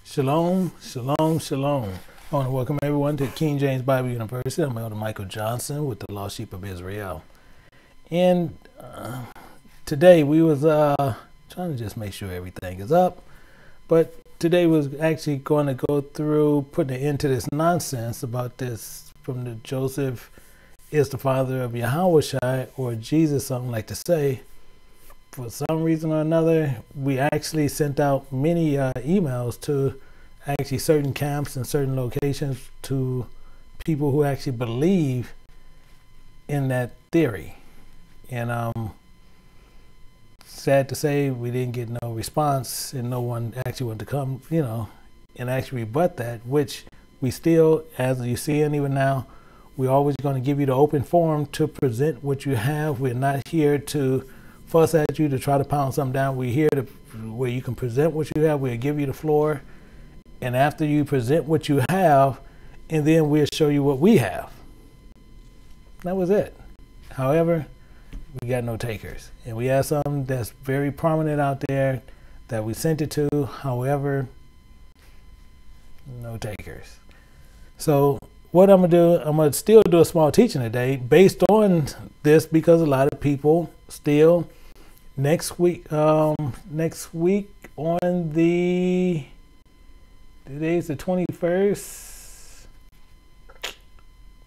Shalom, shalom, shalom. I want to welcome everyone to King James Bible University. I'm Elder Michael Johnson with the Lost Sheep of Israel. And today we was trying to just make sure everything is up. But today was actually going to go through putting an end to this nonsense about this from the Joseph is the father of Yahushua or Jesus, something like to say. For some reason or another, we actually sent out many emails to actually certain camps and certain locations to people who actually believe in that theory. And sad to say, we didn't get no response, and no one actually wanted to come, and actually rebut that, which we still, as you see, and even now, we're always going to give you the open forum to present what you have. We're not here to fuss at you to try to pound something down. We're here to where you can present what you have. We'll give you the floor, and after you present what you have, and then we'll show you what we have. That was it. However, we got no takers, and we have something that's very prominent out there that we sent it to. However, no takers. So what I'm gonna do, I'm gonna still do a small teaching today based on this, because a lot of people still next week on the, today's the 21st.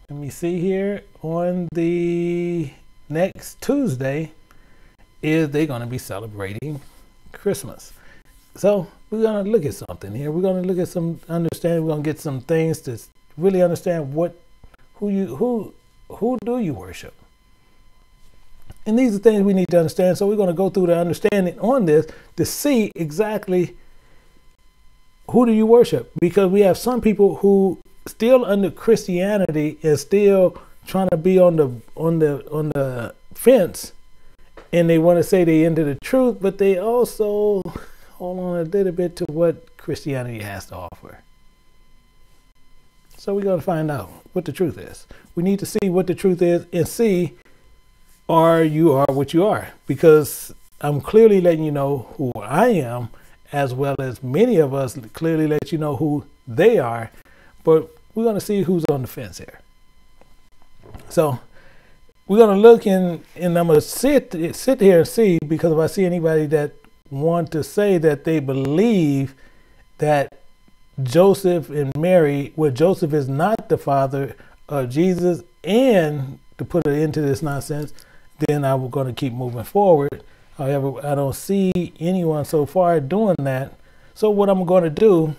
Let me see here. On the next Tuesday is they're going to be celebrating Christmas. So we're going to look at something here. We're going to look at some understanding. We're going to get some things to really understand who do you worship. And these are things we need to understand. So we're going to go through the understanding on this to see exactly who do you worship, because we have some people who still under Christianity and still trying to be on the fence, and they want to say they into the truth, but they also hold on a little bit to what Christianity has to offer. So we're going to find out what the truth is. We need to see what the truth is and see you are what you are, because I'm clearly letting you know who I am, as well as many of us clearly let you know who they are, but we're going to see who's on the fence here. So we're going to look and I'm going to sit here and see, because if I see anybody that want to say that they believe that Joseph and Mary, Joseph is not the father of Jesus, and to put it into this nonsense, then I'm going to keep moving forward. However, I don't see anyone so far doing that. So what I'm going to do,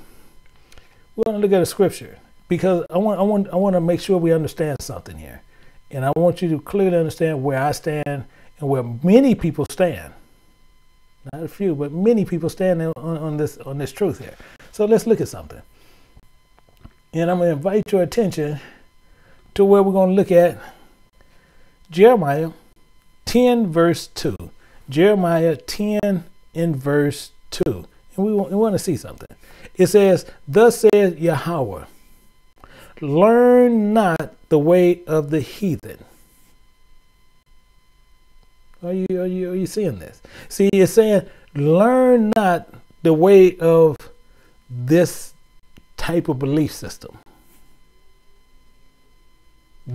we're going to look at a scripture, because I want to make sure we understand something here. And I want you to clearly understand where I stand and where many people stand. Not a few, but many people stand on this truth here. So let's look at something. And I'm going to invite your attention to where we're going to look at Jeremiah 10 verse 2. Jeremiah 10 and verse 2. And we want to see something. It says, "Thus says Yahweh, learn not the way of the heathen." Are you seeing this? See, it's saying, learn not the way of this type of belief system.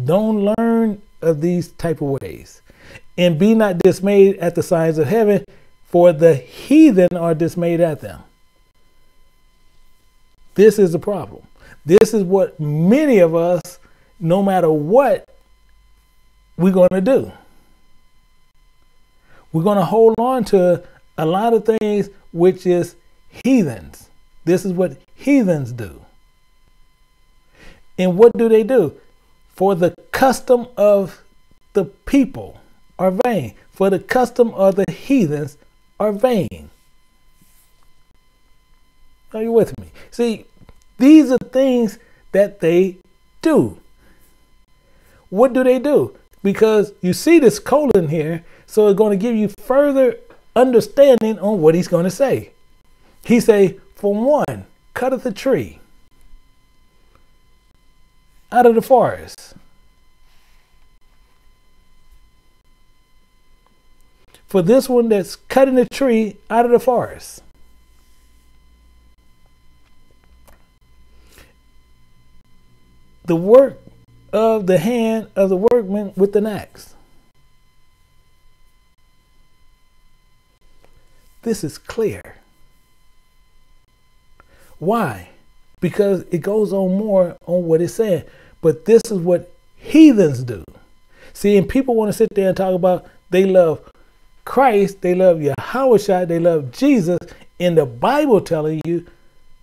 Don't learn of these type of ways. And be not dismayed at the signs of heaven, for the heathen are dismayed at them. This is the problem. This is what many of us, no matter what, we're going to do. We're going to hold on to a lot of things which is heathens. This is what heathens do. And what do they do? For the custom of the people are vain. For the custom of the heathens are vain. Are you with me? See, these are things that they do. What do they do? Because you see this colon here, so it's going to give you further understanding on what he's going to say. He say, for one, cutteth a tree out of the forest. For this one that's cutting a tree out of the forest. the work of the hand of the workman with an axe. This is clear. Why? Because it goes on more on what it's saying. But this is what heathens do. See, and people want to sit there and talk about they love Christ, they love Yahushua, they love Jesus. In the Bible telling you,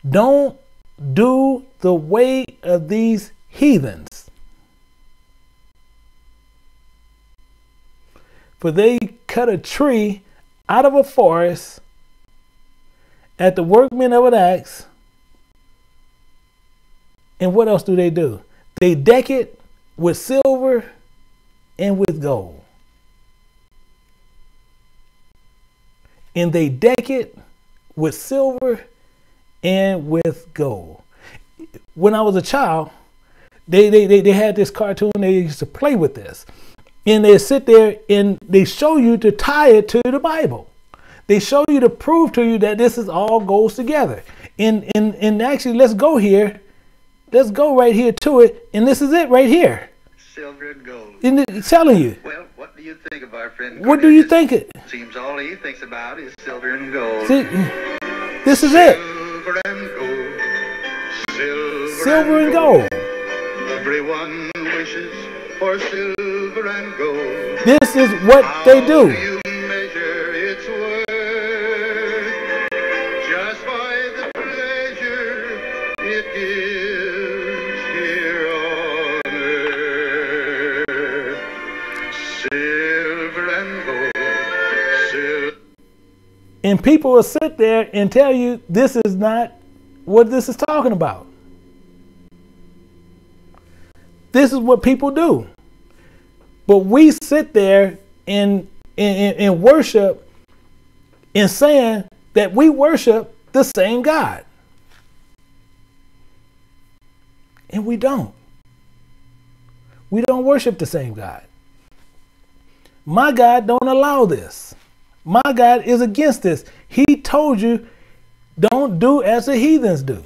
don't do the way of these heathens. For they cut a tree out of a forest at the workman of an axe. And what else do? They deck it with silver and with gold. And they deck it with silver and with gold. When I was a child, they had this cartoon. They used to play with this. And they sit there and they show you to tie it to the Bible. They show you to prove to you that this is all goes together. And actually, let's go here. Let's go right here to it. And this is it right here. Silver and gold. And it's telling you. Well, what do you think of our friend? What do you think it? Seems all he thinks about is silver and gold. See, this is it. Silver and gold. Silver and gold. Everyone wishes for silver and gold. This is what they do. How you measure its worth? Just by the pleasure it gives here on earth. Silver and gold. Silver. And people will sit there and tell you this is not what this is talking about. This is what people do. But we sit there and worship in saying that we worship the same God. And we don't. We don't worship the same God. My God don't allow this. My God is against this. He told you, don't do as the heathens do.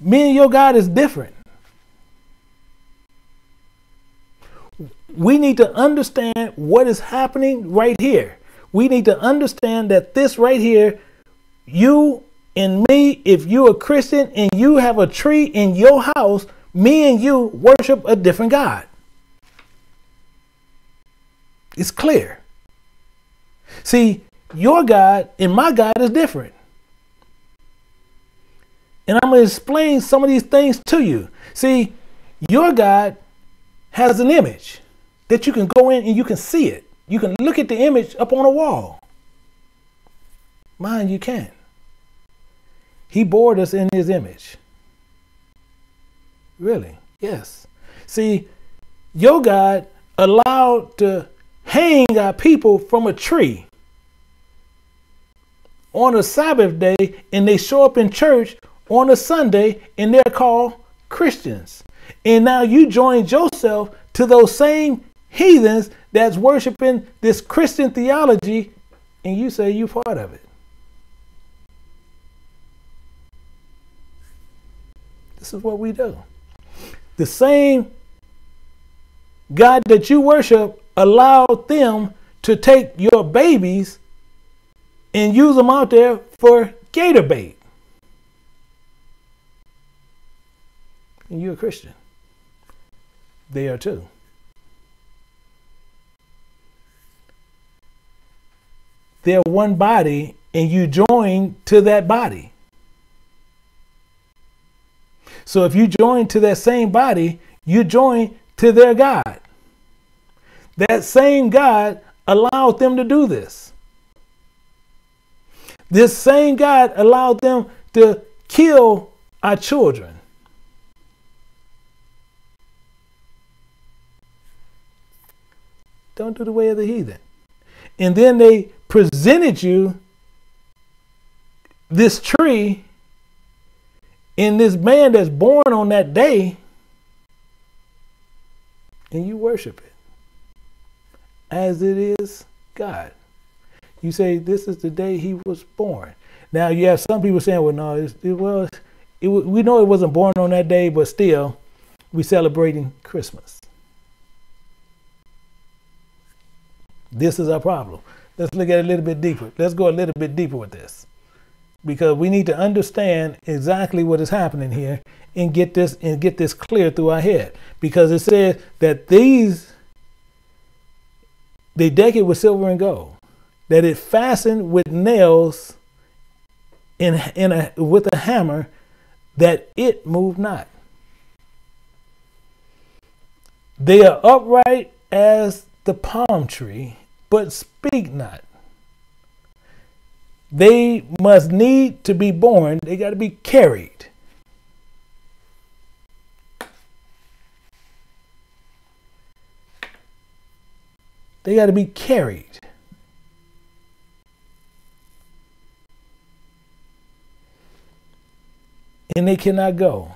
Me and your God is different. We need to understand what is happening right here. We need to understand that this right here, you and me, if you're a Christian and you have a tree in your house, me and you worship a different God. It's clear. See, your God and my God is different. And I'm going to explain some of these things to you. See, your God has an image that you can go in and you can see it. You can look at the image up on a wall. Mine, you can't. He bored us in his image. Really? Yes. See, your God allowed to hang our people from a tree on a Sabbath day, and they show up in church on a Sunday, and they're called Christians. And now you joined yourself to those same heathens that's worshiping this Christian theology, and you say you're part of it. This is what we do. The same God that you worship allowed them to take your babies and use them out there for gator bait. And you're a Christian. They are too. They're one body, and you join to that body. So if you join to that same body, you join to their God. That same God allowed them to do this. This same God allowed them to kill our children. Don't do the way of the heathen. And then they presented you this tree and this man that's born on that day, and you worship it as it is God. You say this is the day he was born. Now you have some people saying, well, no, we know it wasn't born on that day, but still, we celebrating Christmas. This is our problem. Let's look at it a little bit deeper. Let's go a little bit deeper with this, because we need to understand exactly what is happening here and get this clear through our head. Because it says that they deck it with silver and gold, that it fastened with nails with a hammer, that it moved not. They are upright as the palm tree, but speak not. They must need to be born. They got to be carried. They got to be carried. And they cannot go.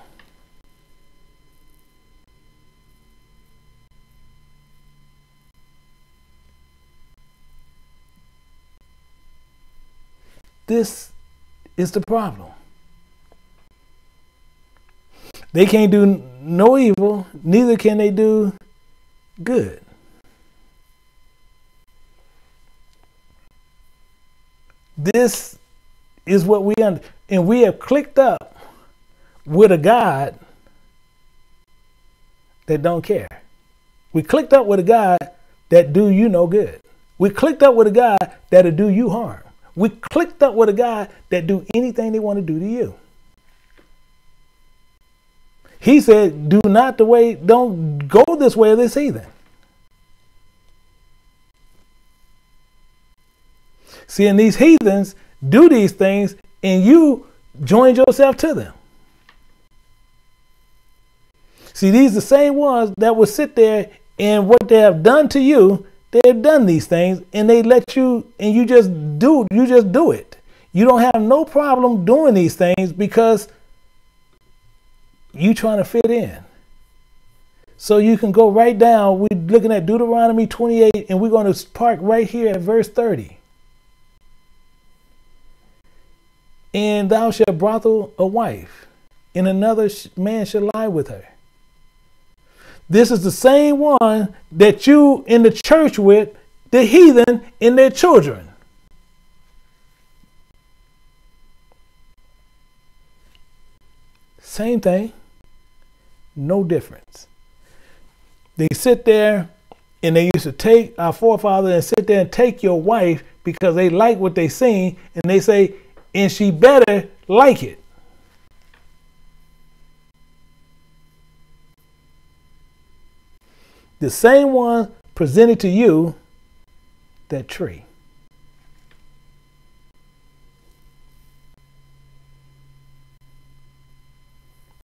This is the problem. They can't do no evil, neither can they do good. This is what we and we have clicked up with a God that don't care. We clicked up with a God that do you no good. We clicked up with a God that'll do you harm. We clicked up with a God that do anything they want to do to you. He said, don't go this way of this heathen. See, and these heathens do these things and you joined yourself to them. See, these are the same ones that will sit there and what they have done to you, they have done these things and they let you, and you just do it. You don't have no problem doing these things because you trying to fit in. So you can go right down. We're looking at Deuteronomy 28 and we're going to park right here at verse 30. And thou shalt brothel a wife, and another man shall lie with her. This is the same one that you in the church with, the heathen and their children. Same thing, no difference. They sit there and they used to take our forefathers and sit there and take your wife because they like what they seen, and they say, and she better like it. The same one presented to you that tree.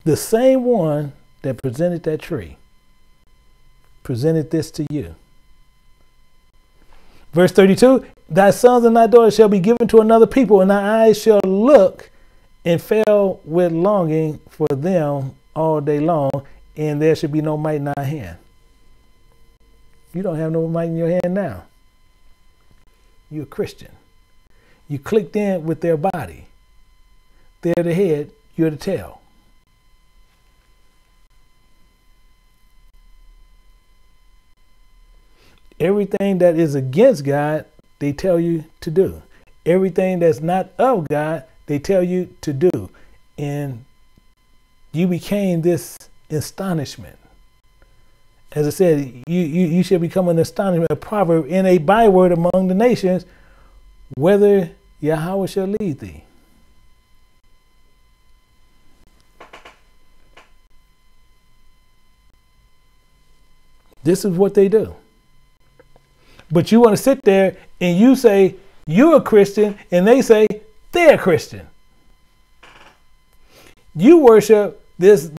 The same one that presented that tree presented this to you. Verse 32, thy sons and thy daughters shall be given to another people, and thy eyes shall look and fail with longing for them all day long, and there should be no might in thy hand. You don't have no might in your hand now. You're a Christian. You clicked in with their body. They're the head, you're the tail. Everything that is against God, they tell you to do. Everything that's not of God, they tell you to do. And you became this astonishment. As I said, you should become an astonishment, a proverb, and a byword among the nations, whether Yahweh shall lead thee. This is what they do. But you want to sit there and you say you're a Christian, and they say they're a Christian. You worship this man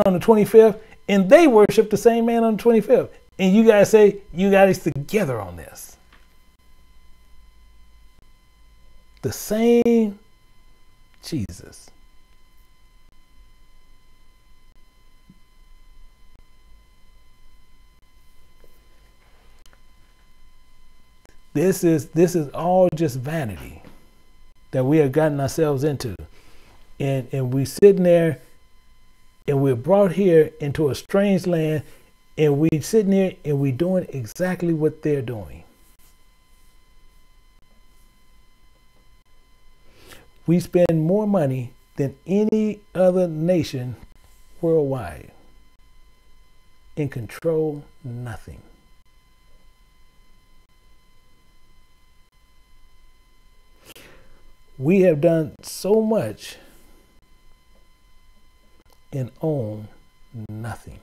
on the 25th, and they worship the same man on the 25th. And you guys say you guys together on this. The same Jesus. This is all just vanity that we have gotten ourselves into. and we sitting there, and we're brought here into a strange land, and we sitting there and we doing exactly what they're doing. We spend more money than any other nation worldwide and control nothing. We have done so much and own nothing.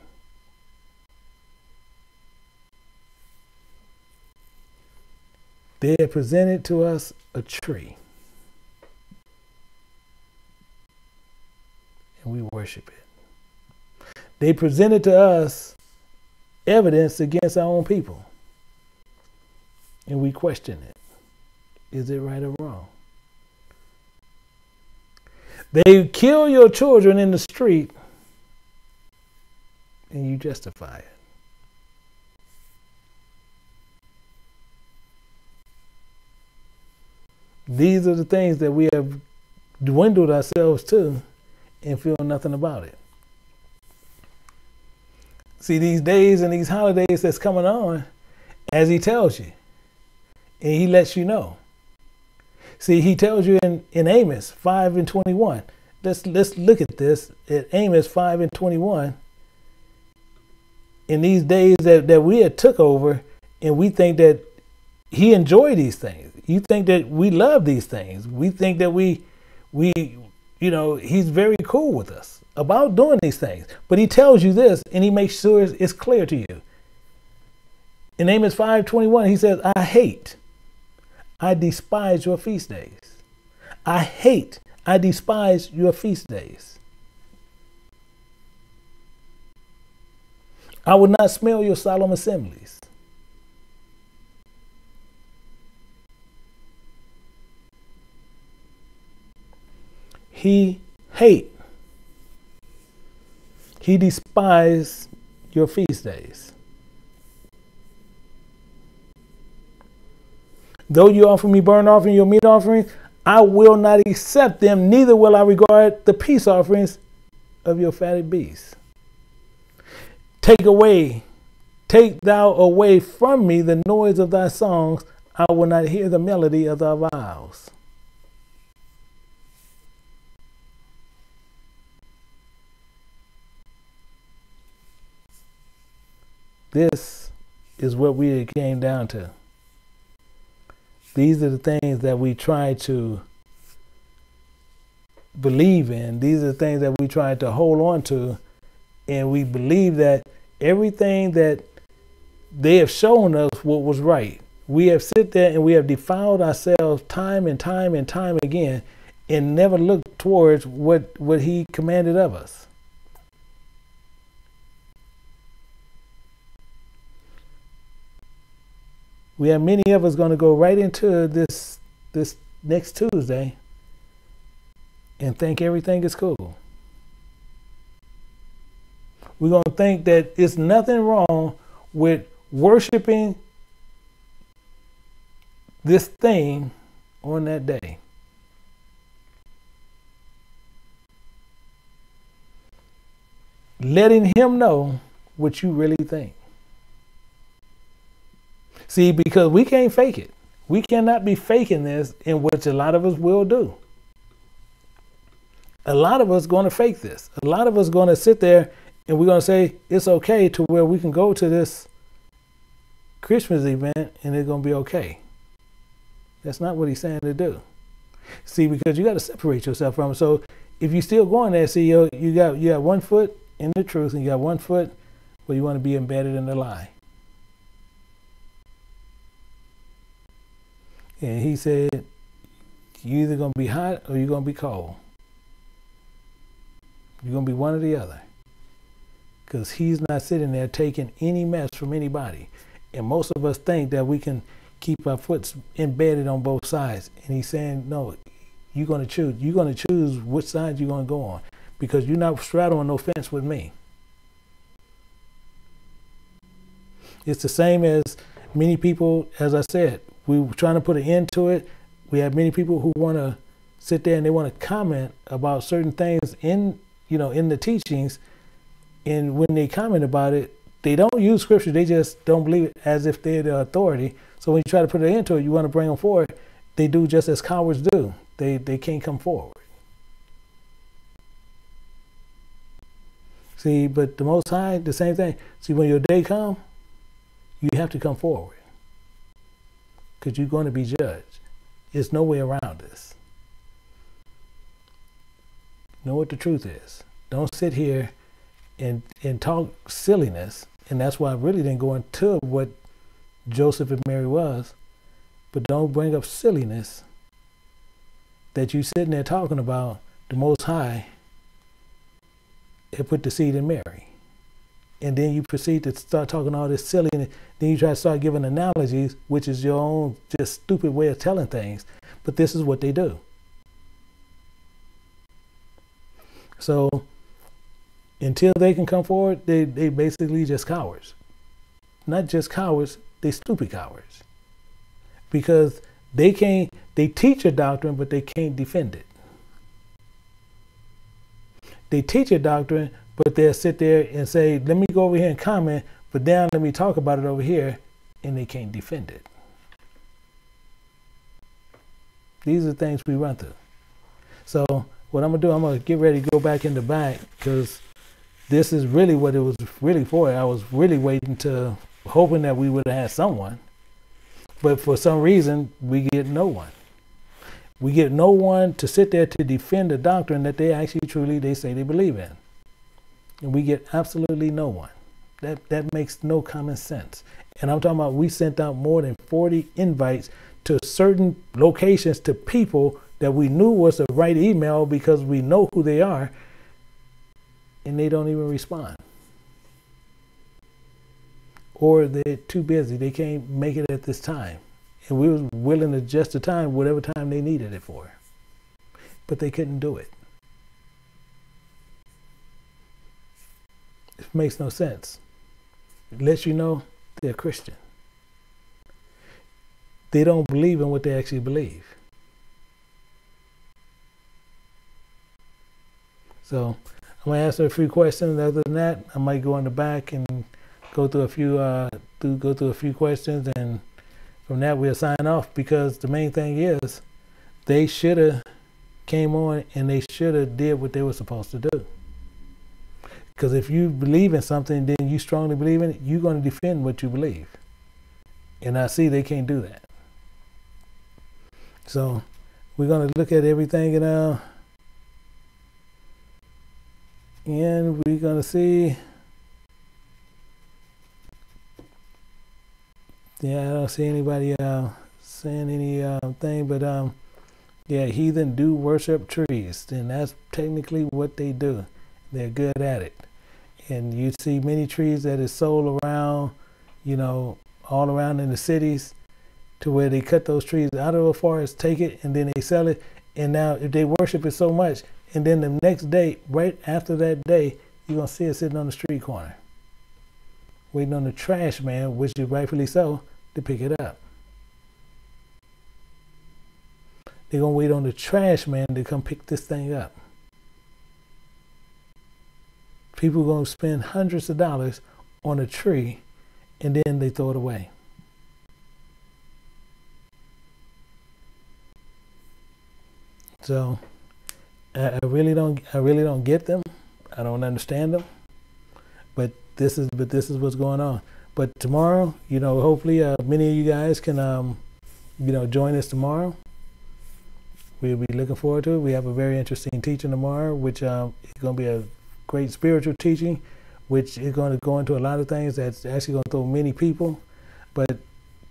They have presented to us a tree, and we worship it. They presented to us evidence against our own people, and we question it. Is it right or wrong? They kill your children in the street, and you justify it. These are the things that we have dwindled ourselves to and feel nothing about it. See, these days and these holidays that's coming on, as he tells you, and he lets you know. See, he tells you in Amos 5:21. Let's look at this at Amos 5:21. In these days that we had took over, and we think that he enjoyed these things. You think that we love these things. We think that we he's very cool with us about doing these things. But he tells you this, and he makes sure it's clear to you. In Amos 5:21, he says, I despise your feast days. I despise your feast days. I will not smell your solemn assemblies. He despised your feast days. Though you offer me burnt offering, your meat offering, I will not accept them, neither will I regard the peace offerings of your fatted beasts. Take thou away from me the noise of thy songs. I will not hear the melody of thy vows. This is what we came down to. These are the things that we try to believe in. These are the things that we try to hold on to. And we believe that everything that they have shown us what was right. We have sit there and we have defiled ourselves time and time and time again and never looked towards what he commanded of us. We have many of us going to go right into this next Tuesday and think everything is cool. We're going to think that it's nothing wrong with worshiping this thing on that day. Letting him know what you really think. See, because we can't fake it. We cannot be faking this, in which a lot of us will do. A lot of us going to fake this. A lot of us going to sit there and we're going to say it's okay to where we can go to this Christmas event and it's going to be okay. That's not what he's saying to do. See, because you got to separate yourself from it. So if you're still going there, see, you got 1 foot in the truth and you got 1 foot where you want to be embedded in the lie. And he said, you're either going to be hot or you're going to be cold. You're going to be one or the other. Because he's not sitting there taking any mess from anybody. And most of us think that we can keep our foot embedded on both sides. And he's saying, no, you're going to choose. You're going to choose which side you're going to go on. Because you're not straddling no fence with me. It's the same as many people, as I said, we were trying to put an end to it. We have many people who want to sit there and they want to comment about certain things in the teachings, and when they comment about it, they don't use scripture. They just don't believe it as if they're the authority. So when you try to put it into it, you want to bring them forward. They do just as cowards do. They can't come forward. See, but the Most High, the same thing. See, when your day comes, you have to come forward, because you're going to be judged. There's no way around this. Know what the truth is. Don't sit here and talk silliness. And that's why I really didn't go into what Joseph and Mary was. But don't bring up silliness that you sitting there talking about the Most High and put the seed in Mary. And then you proceed to start talking all this silliness. Then you try to start giving analogies, which is your own just stupid way of telling things. But this is what they do. So until they can come forward, they basically just cowards. Not just cowards, they stupid cowards. Because they teach a doctrine, but they can't defend it. They teach a doctrine, but they'll sit there and say, let me go over here and comment, but then let me talk about it over here, and they can't defend it. These are things we run through. So what I'm going to do, I'm going to get ready to go back in the back, because this is really what it was really for. I was really hoping that we would have had someone. But for some reason, we get no one. We get no one to sit there to defend the doctrine that they actually they say they believe in. And we get absolutely no one. That makes no common sense. And I'm talking about, we sent out more than 40 invites to certain locations to people that we knew was the right email because we know who they are, and they don't even respond. Or they're too busy. They can't make it at this time. And we were willing to adjust the time, whatever time they needed it for. But they couldn't do it. It makes no sense. It lets you know they're Christian. They don't believe in what they actually believe. So I'm going to answer a few questions. Other than that, I might go in the back and go through a few questions, and from that we'll sign off, because the main thing is they should have came on and they should have did what they were supposed to do. Because if you believe in something, then you strongly believe in it, you're going to defend what you believe. And I see they can't do that. So we're going to look at everything and we're going to see. Yeah, I don't see anybody saying anything, but yeah, heathen do worship trees, and that's technically what they do. They're good at it. And you see many trees that is sold around, all around in the cities, to where they cut those trees out of the forest, take it, and then they sell it. And now if they worship it so much, and then the next day, right after that day, you're going to see it sitting on the street corner, waiting on the trash man, which is rightfully so, to pick it up. They're going to wait on the trash man to come pick this thing up. People are going to spend hundreds of dollars on a tree, and then they throw it away. So I really don't get them. I don't understand them. But this is what's going on. But tomorrow, hopefully many of you guys can join us tomorrow. We'll be looking forward to it. We have a very interesting teaching tomorrow, which is going to be a great spiritual teaching, which is going to go into a lot of things that's actually going to throw many people. But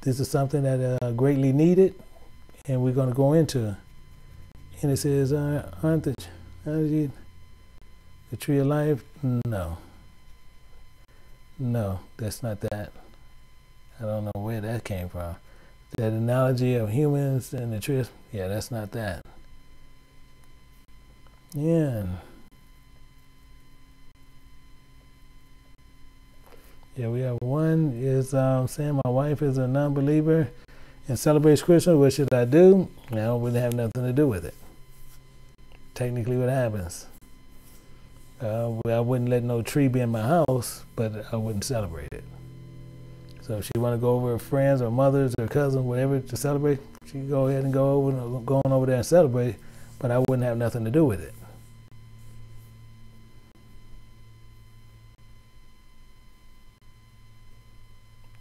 this is something that greatly needed, and we're going to go into. And it says, aren't the tree of life? No, that's not that. I don't know where that came from. That analogy of humans and the tree, yeah, that's not that. Yeah. Yeah, we have one is saying my wife is a non-believer and celebrates Christmas. What should I do? No, it wouldn't have nothing to do with it. technically what happens. I wouldn't let no tree be in my house, but I wouldn't celebrate it. So if she want to go over with friends or mothers or cousins, whatever, to celebrate, she can go ahead and go on over there and celebrate, but I wouldn't have nothing to do with it.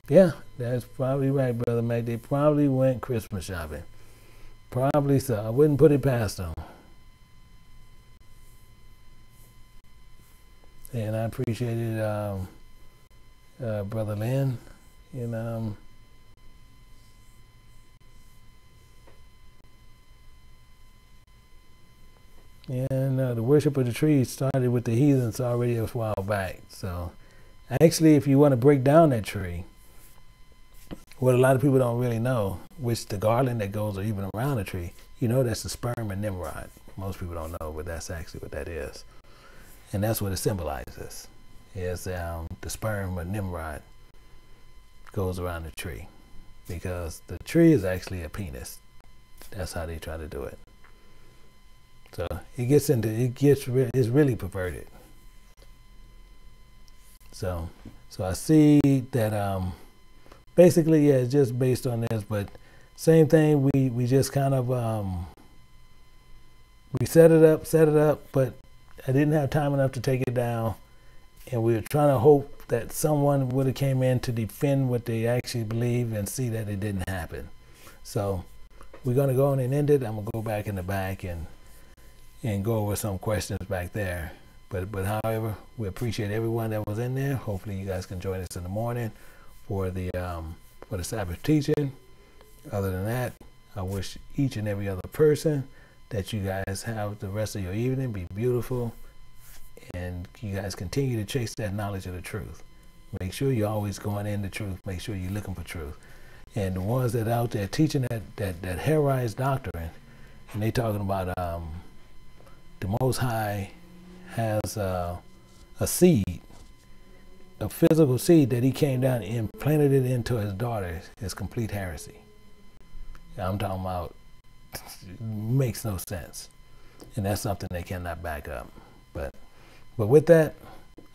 Yeah, that's probably right, Brother Mac. They probably went Christmas shopping. Probably so. I wouldn't put it past them. And I appreciated Brother Lynn. And the worship of the tree started with the heathens already a while back. So actually, if you want to break down that tree, what a lot of people don't really know, which the garland that goes or even around the tree, that's the sperm and Nimrod. Most people don't know, but that's actually what that is. And that's what it symbolizes. Is the sperm of Nimrod goes around the tree, because the tree is actually a penis. That's how they try to do it. So it's really perverted. So I see that basically, yeah, it's just based on this, but same thing. We just kind of we set it up, but I didn't have time enough to take it down, and we were trying to hope that someone would have came in to defend what they actually believe and see that it didn't happen. So we're going to go on and end it. I'm going to go back in the back and go over some questions back there. But however, we appreciate everyone that was in there. Hopefully you guys can join us in the morning for the Sabbath teaching. Other than that, I wish each and every other person that you guys have the rest of your evening be beautiful, and you guys continue to chase that knowledge of the truth. Make sure you're always going in the truth. Make sure you're looking for truth. And the ones that are out there teaching that Hebraist doctrine, and they talking about the Most High has a seed, a physical seed that he came down and implanted it into his daughter, is complete heresy. I'm talking about, makes no sense. And that's something they cannot back up. But with that,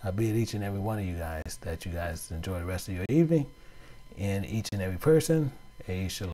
I bid each and every one of you guys that you guys enjoy the rest of your evening, and each and every person a shalom.